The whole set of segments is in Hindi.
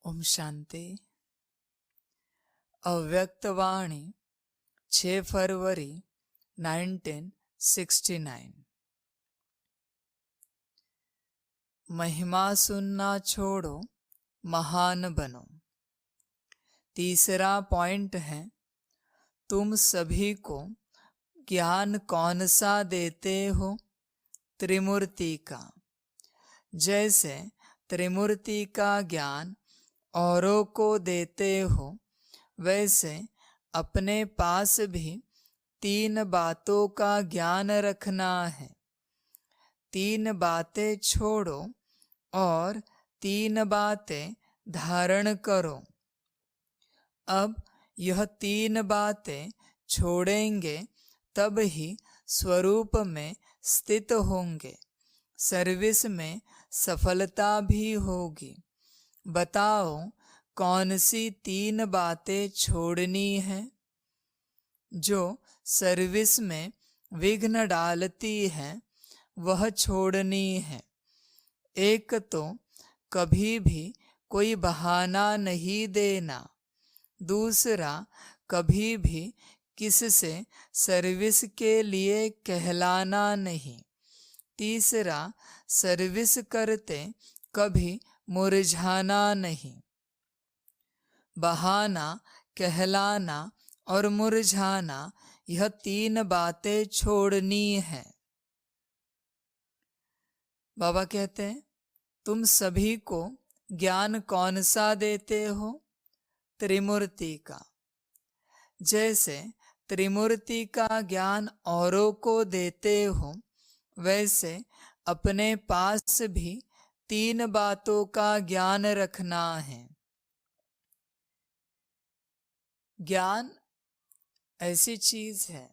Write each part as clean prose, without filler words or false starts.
ओम शांति। अव्यक्तवाणी 6 फरवरी 1969। महिमा सुनना छोड़ो, महान बनो। तीसरा पॉइंट है, तुम सभी को ज्ञान कौन सा देते हो? त्रिमूर्ति का। जैसे त्रिमूर्ति का ज्ञान औरों को देते हो, वैसे अपने पास भी 3 बातों का ज्ञान रखना है। 3 बातें छोड़ो और 3 बातें धारण करो। अब यह 3 बातें छोड़ेंगे तब ही स्वरूप में स्थित होंगे, सर्विस में सफलता भी होगी। बताओ कौन सी 3 बातें छोड़नी है जो सर्विस में विघ्न डालती है? वह छोड़नी है। एक तो कभी भी कोई बहाना नहीं देना। दूसरा, कभी भी किससे सर्विस के लिए कहलाना नहीं। तीसरा, सर्विस करते कभी मुरझाना नहीं। बहाना, कहलाना और मुरझाना, यह 3 बातें छोड़नी है। बाबा कहते हैं, तुम सभी को ज्ञान कौन सा देते हो? त्रिमूर्ति का। जैसे त्रिमूर्ति का ज्ञान औरों को देते हो, वैसे अपने पास भी 3 बातों का ज्ञान रखना है। ज्ञान ऐसी चीज है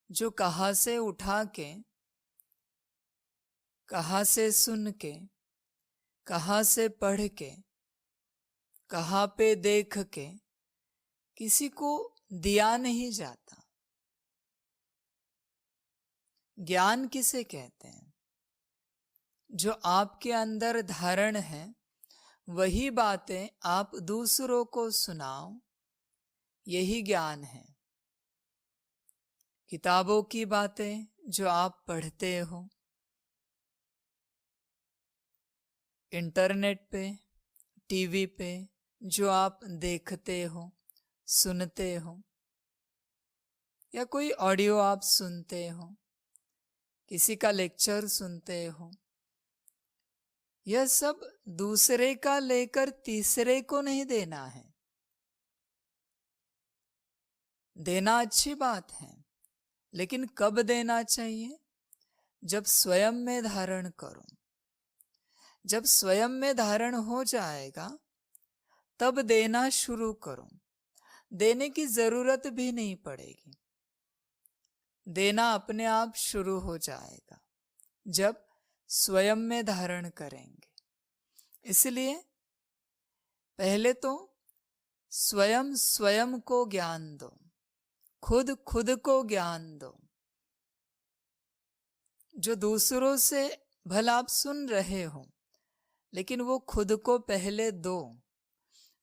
जो कहाँ से उठा के, कहाँ से सुन के, कहाँ से पढ़ के, कहाँ पे देख के किसी को दिया नहीं जाता। ज्ञान किसे कहते हैं? जो आपके अंदर धारण है, वही बातें आप दूसरों को सुनाओ, यही ज्ञान है। किताबों की बातें जो आप पढ़ते हो, इंटरनेट पे, टीवी पे जो आप देखते हो, सुनते हो, या कोई ऑडियो आप सुनते हो, किसी का लेक्चर सुनते हो, यह सब दूसरे का लेकर तीसरे को नहीं देना है। देना अच्छी बात है, लेकिन कब देना चाहिए? जब स्वयं में धारण करो। जब स्वयं में धारण हो जाएगा, तब देना शुरू करो। देने की जरूरत भी नहीं पड़ेगी। देना अपने आप शुरू हो जाएगा जब स्वयं में धारण करेंगे। इसलिए पहले तो स्वयं स्वयं को ज्ञान दो, खुद खुद को ज्ञान दो। जो दूसरों से भला आप सुन रहे हो, लेकिन वो खुद को पहले दो।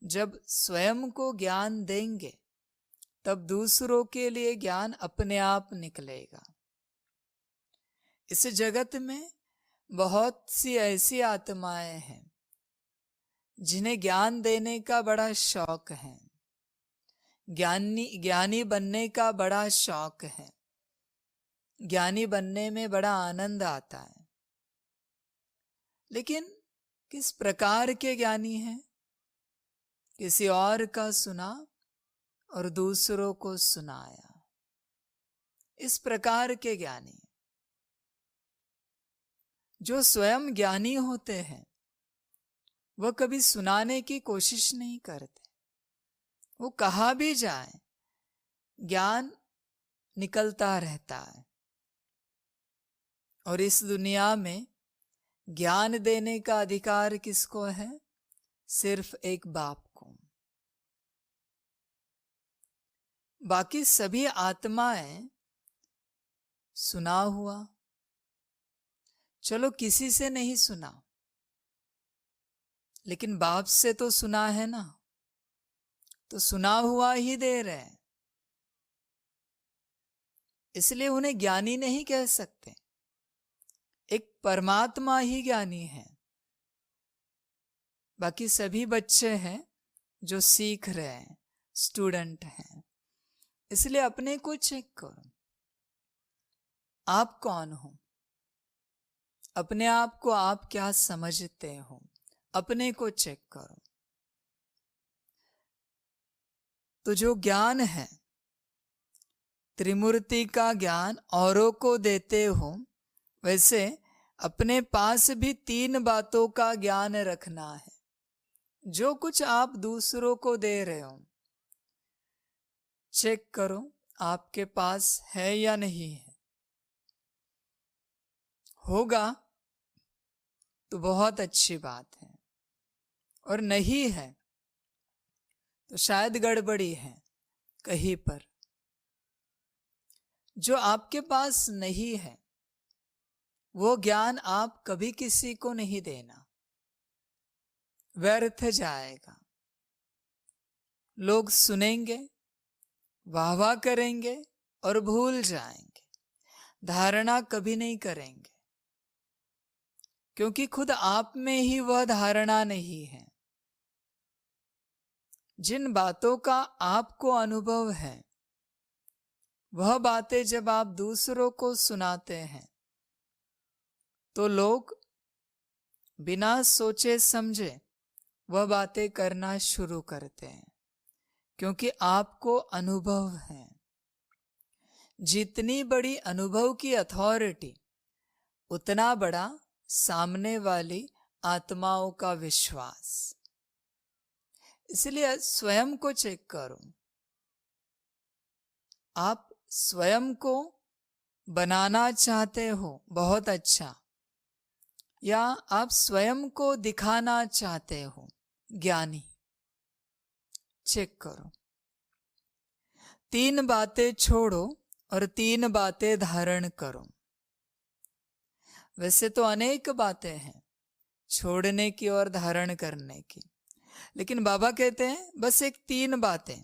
जब स्वयं को ज्ञान देंगे, तब दूसरों के लिए ज्ञान अपने आप निकलेगा। इस जगत में बहुत सी ऐसी आत्माएं हैं जिन्हें ज्ञान देने का बड़ा शौक है, ज्ञानी बनने का बड़ा शौक है, ज्ञानी बनने में बड़ा आनंद आता है। लेकिन किस प्रकार के ज्ञानी हैं? किसी और का सुना और दूसरों को सुनाया, इस प्रकार के ज्ञानी। जो स्वयं ज्ञानी होते हैं, वह कभी सुनाने की कोशिश नहीं करते। वो कहाँ भी जाए, ज्ञान निकलता रहता है। और इस दुनिया में ज्ञान देने का अधिकार किसको है? सिर्फ एक बाप को। बाकी सभी आत्माएं सुना हुआ, चलो किसी से नहीं सुना, लेकिन बाप से तो सुना है ना, तो सुना हुआ ही दे रहे हैं, इसलिए उन्हें ज्ञानी नहीं कह सकते। एक परमात्मा ही ज्ञानी है, बाकी सभी बच्चे हैं जो सीख रहे हैं, स्टूडेंट हैं। इसलिए अपने को चेक करो, आप कौन हो, अपने आप को आप क्या समझते हो, अपने को चेक करो। तो जो ज्ञान है, त्रिमूर्ति का ज्ञान औरों को देते हो, वैसे अपने पास भी 3 बातों का ज्ञान रखना है। जो कुछ आप दूसरों को दे रहे हो, चेक करो आपके पास है या नहीं है। होगा तो बहुत अच्छी बात है, और नहीं है तो शायद गड़बड़ी है कहीं पर। जो आपके पास नहीं है वो ज्ञान आप कभी किसी को नहीं देना, व्यर्थ जाएगा। लोग सुनेंगे, वाह वाह करेंगे और भूल जाएंगे, धारणा कभी नहीं करेंगे, क्योंकि खुद आप में ही वह धारणा नहीं है। जिन बातों का आपको अनुभव है, वह बातें जब आप दूसरों को सुनाते हैं तो लोग बिना सोचे समझे वह बातें करना शुरू करते हैं, क्योंकि आपको अनुभव है। जितनी बड़ी अनुभव की अथॉरिटी, उतना बड़ा सामने वाली आत्माओं का विश्वास। इसलिए स्वयं को चेक करो, आप स्वयं को बनाना चाहते हो बहुत अच्छा, या आप स्वयं को दिखाना चाहते हो ज्ञानी, चेक करो। 3 बातें छोड़ो और 3 बातें धारण करो। वैसे तो अनेक बातें हैं छोड़ने की और धारण करने की, लेकिन बाबा कहते हैं बस एक 3 बातें।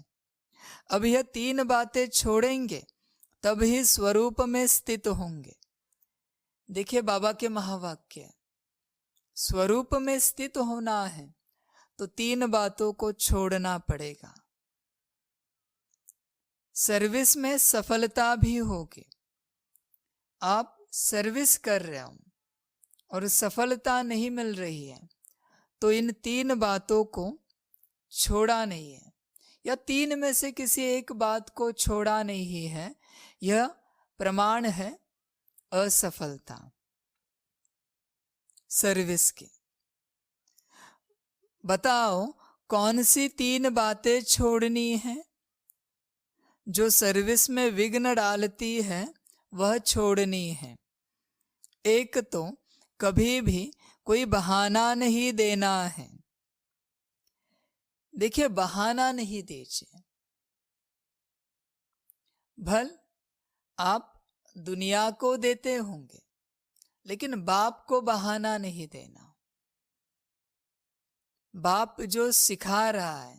अब यह 3 बातें छोड़ेंगे तब ही स्वरूप में स्थित होंगे। देखिए बाबा के महावाक्य, स्वरूप में स्थित होना है तो 3 बातों को छोड़ना पड़ेगा। सर्विस में सफलता भी होगी। आप सर्विस कर रहे हो और सफलता नहीं मिल रही है, तो इन 3 बातों को छोड़ा नहीं है, या 3 में से किसी एक बात को छोड़ा नहीं है, यह प्रमाण है असफलता सर्विस की। बताओ कौन सी 3 बातें छोड़नी है? जो सर्विस में विघ्न डालती है वह छोड़नी है। एक तो कभी भी कोई बहाना नहीं देना है। देखिए बहाना नहीं दीजिए। भल आप दुनिया को देते होंगे, लेकिन बाप को बहाना नहीं देना। बाप जो सिखा रहा है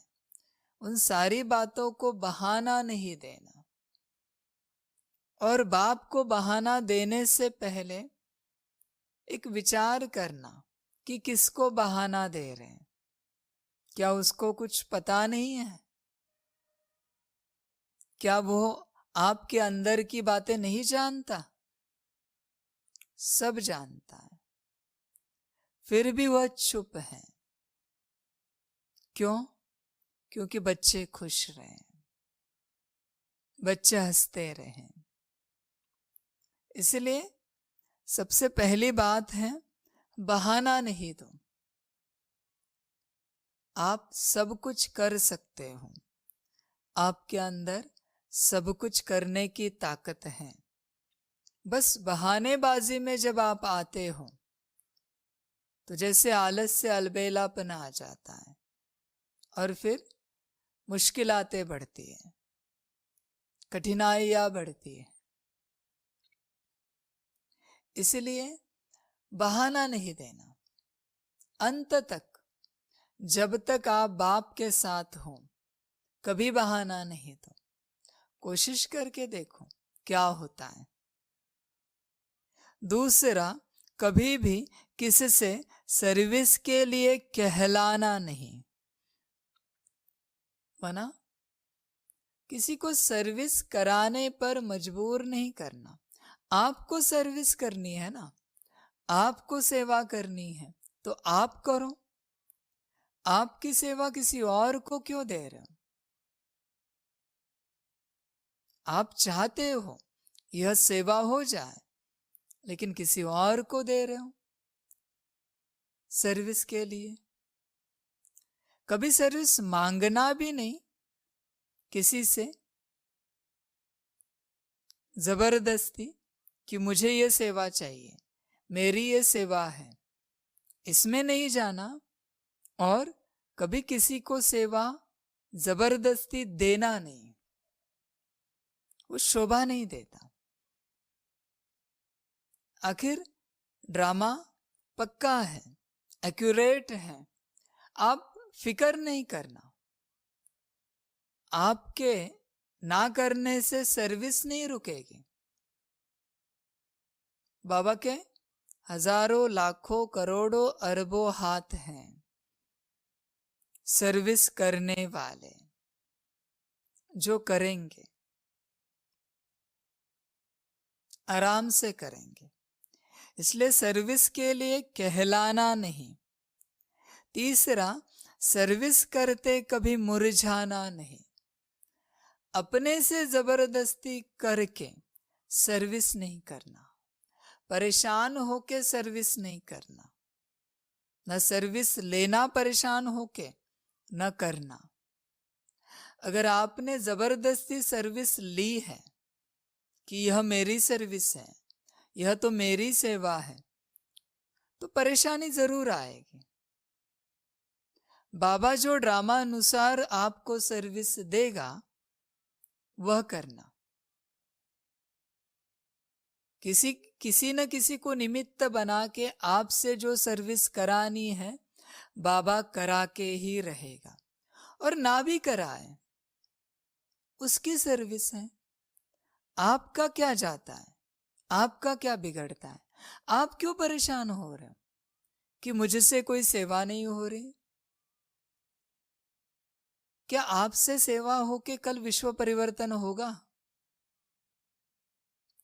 उन सारी बातों को बहाना नहीं देना। और बाप को बहाना देने से पहले एक विचार करना कि किसको बहाना दे रहे हैं। क्या उसको कुछ पता नहीं है? क्या वो आपके अंदर की बातें नहीं जानता? सब जानता है, फिर भी वह चुप है। क्यों? क्योंकि बच्चे खुश रहे, बच्चे हंसते रहे। इसलिए सबसे पहली बात है बहाना नहीं दो। आप सब कुछ कर सकते हो, आपके अंदर सब कुछ करने की ताकत है। बस बहानेबाजी में जब आप आते हो तो जैसे आलस से अलबेलापन आ जाता है और फिर मुश्किलातें बढ़ती है, कठिनाइयां बढ़ती है। इसलिए बहाना नहीं देना। अंत तक जब तक आप बाप के साथ हो कभी बहाना नहीं दो। कोशिश करके देखो क्या होता है। दूसरा, कभी भी किसी से सर्विस के लिए कहलाना नहीं। माना किसी को सर्विस कराने पर मजबूर नहीं करना। आपको सर्विस करनी है ना, आपको सेवा करनी है तो आप करो। आपकी सेवा किसी और को क्यों दे रहे हो? आप चाहते हो यह सेवा हो जाए, लेकिन किसी और को दे रहे हो सर्विस के लिए। कभी सर्विस मांगना भी नहीं किसी से जबरदस्ती कि मुझे ये सेवा चाहिए, मेरी ये सेवा है, इसमें नहीं जाना। और कभी किसी को सेवा जबरदस्ती देना नहीं, वो शोभा नहीं देता। आखिर ड्रामा पक्का है, एक्यूरेट है। आप फिक्र नहीं करना। आपके ना करने से सर्विस नहीं रुकेगी। बाबा के हजारों लाखों करोड़ों अरबों हाथ हैं सर्विस करने वाले, जो करेंगे आराम से करेंगे। इसलिए सर्विस के लिए कहलाना नहीं। तीसरा, सर्विस करते कभी मुरझाना नहीं। अपने से जबरदस्ती करके सर्विस नहीं करना, परेशान होके सर्विस नहीं करना, न सर्विस लेना परेशान होके न करना। अगर आपने जबरदस्ती सर्विस ली है कि यह मेरी सर्विस है, यह तो मेरी सेवा है, तो परेशानी जरूर आएगी। बाबा जो ड्रामा अनुसार आपको सर्विस देगा वह करना। किसी न किसी को निमित्त बना के आपसे जो सर्विस करानी है बाबा करा के ही रहेगा। और ना भी कराए उसकी सर्विस है। आपका क्या जाता है, आपका क्या बिगड़ता है? आप क्यों परेशान हो रहे हो कि मुझसे कोई सेवा नहीं हो रही? क्या आपसे सेवा होके कल विश्व परिवर्तन होगा?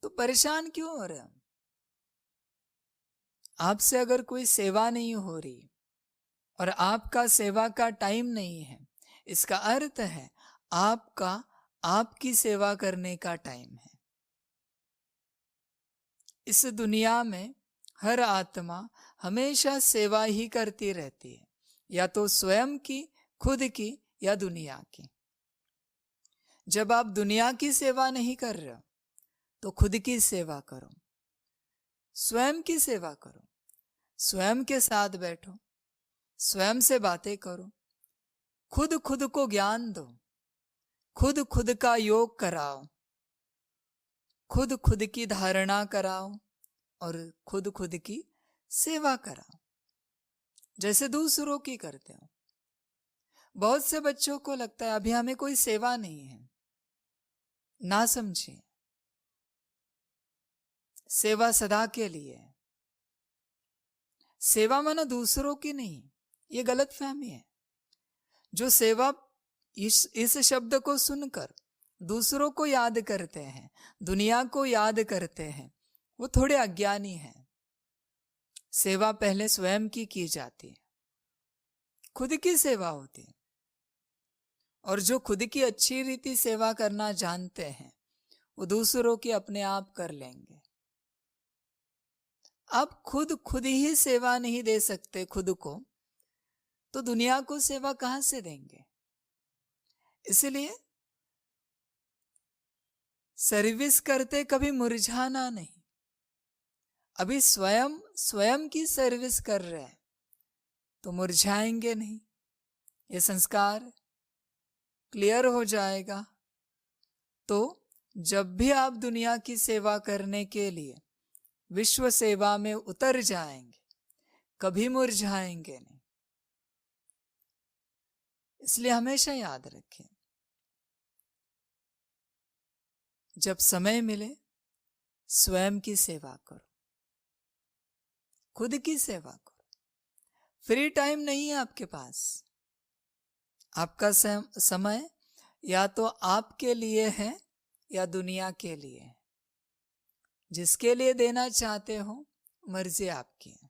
तो परेशान क्यों हो रहे हो? आपसे अगर कोई सेवा नहीं हो रही और आपका सेवा का टाइम नहीं है, इसका अर्थ है आपका आपकी सेवा करने का टाइम है। इस दुनिया में हर आत्मा हमेशा सेवा ही करती रहती है, या तो स्वयं की, खुद की, या दुनिया की। जब आप दुनिया की सेवा नहीं कर रहे हो तो खुद की सेवा करो, स्वयं की सेवा करो। स्वयं के साथ बैठो, स्वयं से बातें करो, खुद खुद को ज्ञान दो, खुद खुद का योग कराओ, खुद खुद की धारणा कराओ और खुद खुद की सेवा कराओ जैसे दूसरों की करते हो। बहुत से बच्चों को लगता है अभी हमें कोई सेवा नहीं है। ना समझिए, सेवा सदा के लिए है। सेवा माना दूसरों की नहीं, ये गलत फहमी है। जो सेवा इस शब्द को सुनकर दूसरों को याद करते हैं, दुनिया को याद करते हैं, वो थोड़े अज्ञानी हैं। सेवा पहले स्वयं की जाती है, खुद की सेवा होती है। और जो खुद की अच्छी रीति सेवा करना जानते हैं वो दूसरों की अपने आप कर लेंगे। आप खुद ही सेवा नहीं दे सकते खुद को, तो दुनिया को सेवा कहां से देंगे? इसलिए सर्विस करते कभी मुरझाना नहीं। अभी स्वयं की सर्विस कर रहे हैं तो मुरझाएंगे नहीं। ये संस्कार क्लियर हो जाएगा तो जब भी आप दुनिया की सेवा करने के लिए विश्व सेवा में उतर जाएंगे कभी मुरझाएंगे नहीं। इसलिए हमेशा याद रखें, जब समय मिले स्वयं की सेवा करो, खुद की सेवा करो। फ्री टाइम नहीं है आपके पास, आपका समय या तो आपके लिए है या दुनिया के लिए है। जिसके लिए देना चाहते हो मर्जी आपकी है।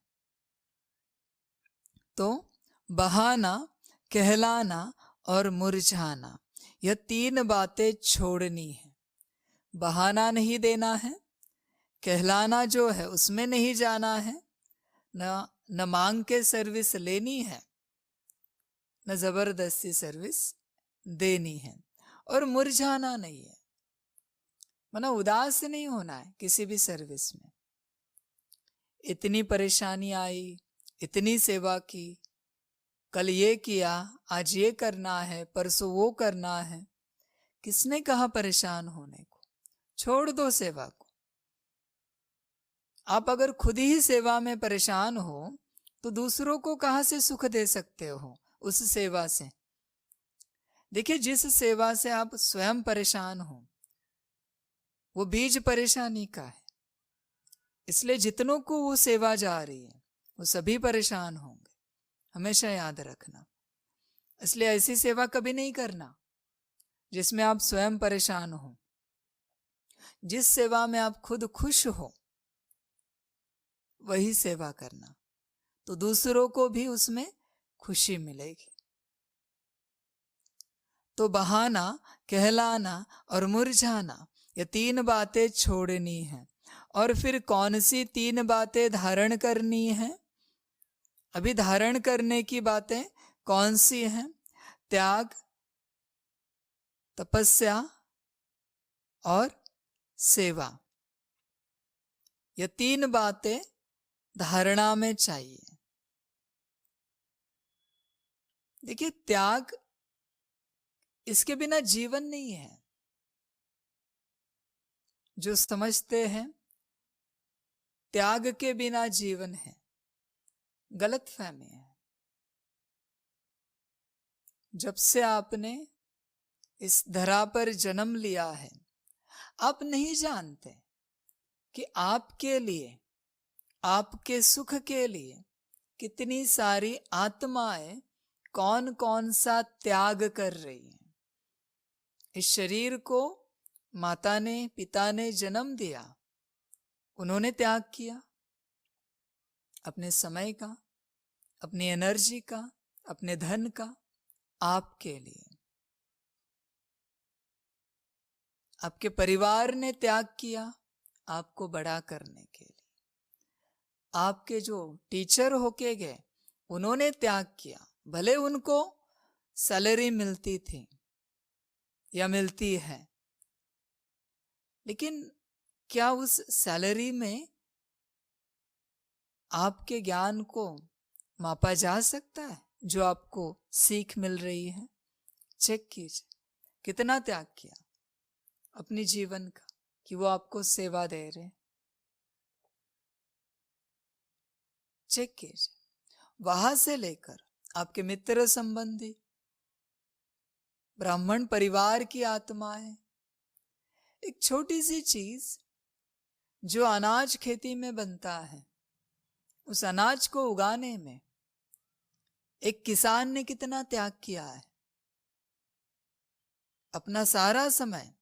तो बहाना, कहलाना और मुरझाना, यह 3 बातें छोड़नी है। बहाना नहीं देना है, कहलाना जो है उसमें नहीं जाना है, न मांग के सर्विस लेनी है, न जबरदस्ती सर्विस देनी है, और मुरझाना नहीं है, माना उदास नहीं होना है किसी भी सर्विस में। इतनी परेशानी आई, इतनी सेवा की, कल ये किया, आज ये करना है, परसों वो करना है, किसने कहा परेशान होने को? छोड़ दो सेवा को। आप अगर खुद ही सेवा में परेशान हो तो दूसरों को कहां से सुख दे सकते हो उस सेवा से? देखिए, जिस सेवा से आप स्वयं परेशान हो वो बीज परेशानी का है, इसलिए जितनों को वो सेवा जा रही है वो सभी परेशान होंगे, हमेशा याद रखना। इसलिए ऐसी सेवा कभी नहीं करना जिसमें आप स्वयं परेशान हो। जिस सेवा में आप खुद खुश हो वही सेवा करना, तो दूसरों को भी उसमें खुशी मिलेगी। तो बहाना, कहलाना और मुरझाना, ये 3 बातें छोड़नी है। और फिर कौन सी 3 बातें धारण करनी है? अभी धारण करने की बातें कौन सी हैं? त्याग, तपस्या और सेवा, ये 3 बातें धारणा में चाहिए। देखिए, त्याग, इसके बिना जीवन नहीं है। जो समझते हैं त्याग के बिना जीवन है, गलत फहमी है। जब से आपने इस धरा पर जन्म लिया है, आप नहीं जानते कि आपके लिए, आपके सुख के लिए कितनी सारी आत्माएं कौन कौन सा त्याग कर रही हैं। इस शरीर को माता ने, पिता ने जन्म दिया, उन्होंने त्याग किया अपने समय का, अपनी एनर्जी का, अपने धन का, आपके लिए। आपके परिवार ने त्याग किया आपको बड़ा करने के लिए। आपके जो टीचर होके गए उन्होंने त्याग किया, भले उनको सैलरी मिलती थी या मिलती है, लेकिन क्या उस सैलरी में आपके ज्ञान को मापा जा सकता है जो आपको सीख मिल रही है? चेक कीजिए कितना त्याग किया अपनी जीवन का कि वो आपको सेवा दे रहे। चेक कीजिए, वहां से लेकर आपके मित्र संबंधी, ब्राह्मण परिवार की आत्माएं, एक छोटी सी चीज जो अनाज खेती में बनता है, उस अनाज को उगाने में एक किसान ने कितना त्याग किया है। अपना सारा समय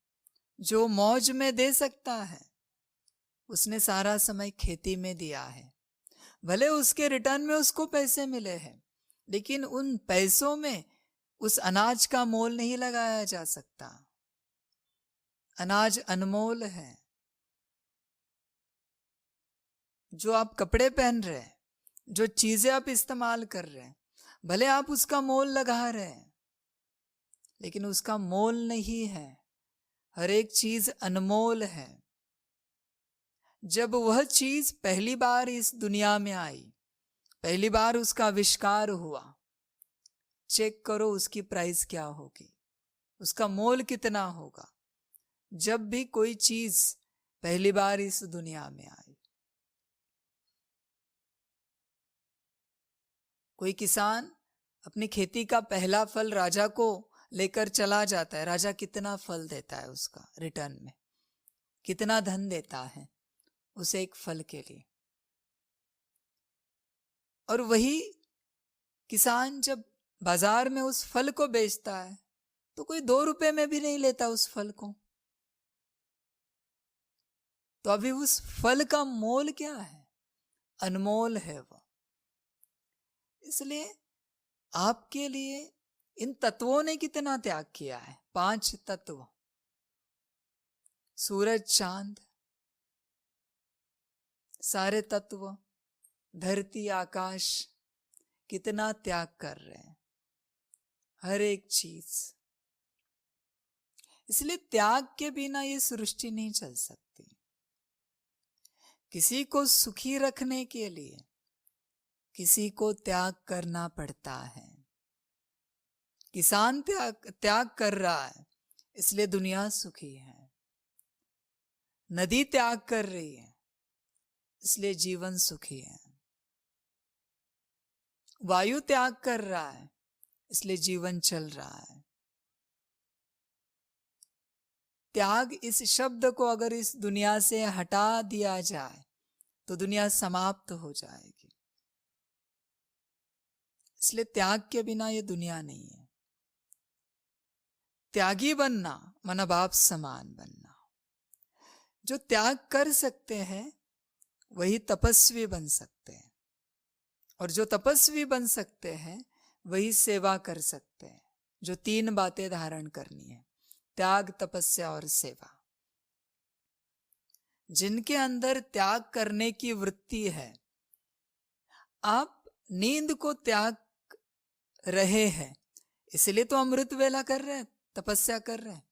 जो मौज में दे सकता है उसने सारा समय खेती में दिया है। भले उसके रिटर्न में उसको पैसे मिले हैं, लेकिन उन पैसों में उस अनाज का मोल नहीं लगाया जा सकता। अनाज अनमोल है। जो आप कपड़े पहन रहे हैं, जो चीजें आप इस्तेमाल कर रहे हैं, भले आप उसका मोल लगा रहे हैं, लेकिन उसका मोल नहीं है। हर एक चीज अनमोल है। जब वह चीज पहली बार इस दुनिया में आई, पहली बार उसका आविष्कार हुआ, चेक करो उसकी प्राइस क्या होगी, उसका मोल कितना होगा। जब भी कोई चीज पहली बार इस दुनिया में आई, कोई किसान अपनी खेती का पहला फल राजा को लेकर चला जाता है, राजा कितना फल देता है, उसका रिटर्न में कितना धन देता है उसे एक फल के लिए। और वही किसान जब बाजार में उस फल को बेचता है तो कोई 2 रुपए में भी नहीं लेता उस फल को। तो अभी उस फल का मोल क्या है? अनमोल है वो। इसलिए आपके लिए इन तत्वों ने कितना त्याग किया है। 5 तत्व, सूरज चांद, सारे तत्व, धरती आकाश, कितना त्याग कर रहे हैं, हर एक चीज। इसलिए त्याग के बिना ये सृष्टि नहीं चल सकती। किसी को सुखी रखने के लिए किसी को त्याग करना पड़ता है। किसान त्याग कर रहा है इसलिए दुनिया सुखी है। नदी त्याग कर रही है इसलिए जीवन सुखी है। वायु त्याग कर रहा है इसलिए जीवन चल रहा है। त्याग इस शब्द को अगर इस दुनिया से हटा दिया जाए तो दुनिया समाप्त हो जाएगी। इसलिए त्याग के बिना ये दुनिया नहीं है। त्यागी बनना माना बाप समान बनना। जो त्याग कर सकते हैं वही तपस्वी बन सकते हैं, और जो तपस्वी बन सकते हैं वही सेवा कर सकते हैं। जो 3 बातें धारण करनी है, त्याग, तपस्या और सेवा। जिनके अंदर त्याग करने की वृत्ति है, आप नींद को त्याग रहे हैं इसलिए तो अमृत वेला कर रहे हैं, तपस्या कर रहे हैं।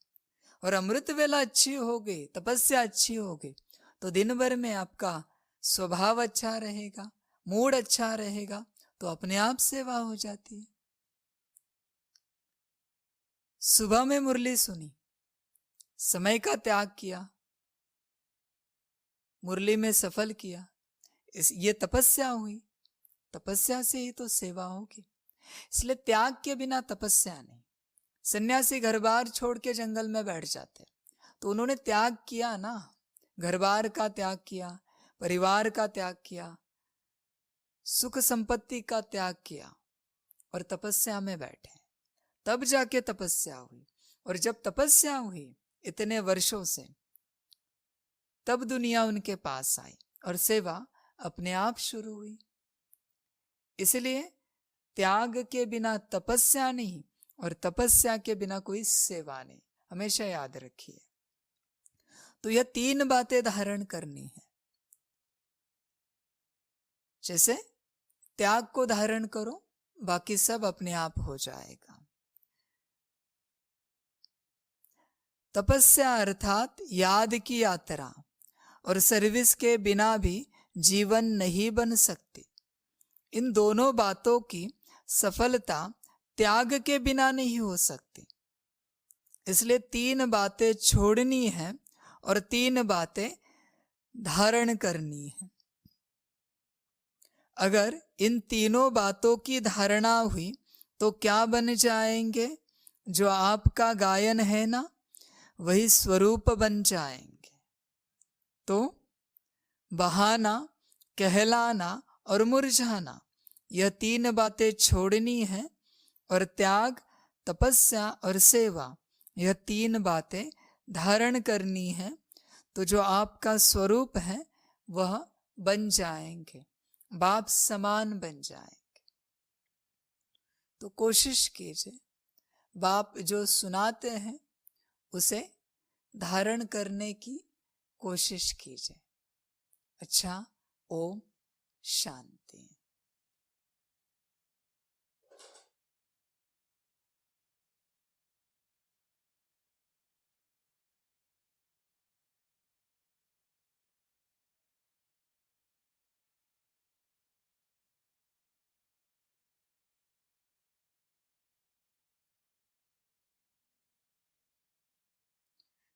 और अमृत वेला अच्छी हो गई, तपस्या अच्छी हो गई तो दिन भर में आपका स्वभाव अच्छा रहेगा, मूड अच्छा रहेगा, तो अपने आप सेवा हो जाती है। सुबह में मुरली सुनी, समय का त्याग किया, मुरली में सफल किया, ये तपस्या हुई। तपस्या से ही तो सेवा होगी। इसलिए त्याग के बिना तपस्या नहीं। सन्यासी घर बार छोड़ के जंगल में बैठ जाते तो उन्होंने त्याग किया ना, घर बार का त्याग किया, परिवार का त्याग किया, सुख संपत्ति का त्याग किया और तपस्या में बैठे। तब जाके तपस्या हुई। और जब तपस्या हुई इतने वर्षों से, तब दुनिया उनके पास आई और सेवा अपने आप शुरू हुई। इसलिए त्याग के बिना तपस्या नहीं और तपस्या के बिना कोई सेवा नहीं, हमेशा याद रखिए। तो यह 3 बातें धारण करनी है। जैसे त्याग को धारण करो, बाकी सब अपने आप हो जाएगा। तपस्या अर्थात याद की यात्रा और सर्विस के बिना भी जीवन नहीं बन सकती। इन दोनों बातों की सफलता त्याग के बिना नहीं हो सकती। इसलिए 3 बातें छोड़नी है और 3 बातें धारण करनी है। अगर इन तीनों बातों की धारणा हुई तो क्या बन जाएंगे? जो आपका गायन है ना, वही स्वरूप बन जाएंगे। तो बहाना, कहलाना और मुरझाना, यह 3 बातें छोड़नी है। और त्याग, तपस्या और सेवा, यह 3 बातें धारण करनी है। तो जो आपका स्वरूप है वह बन जाएंगे, बाप समान बन जाएंगे। तो कोशिश कीजिए, बाप जो सुनाते हैं उसे धारण करने की कोशिश कीजिए। अच्छा, ओम शांति।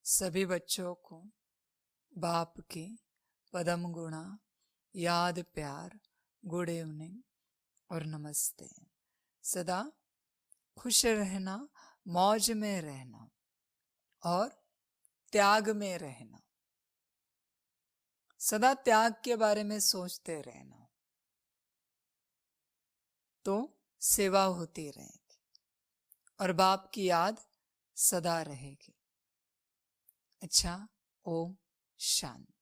सभी बच्चों को बाप की पदम गुणा, याद, प्यार, गुड इवनिंग और नमस्ते। सदा खुश रहना, मौज में रहना और त्याग में रहना, सदा त्याग के बारे में सोचते रहना, तो सेवा होती रहेगी और बाप की याद सदा रहेगी। अच्छा, ओम शांति।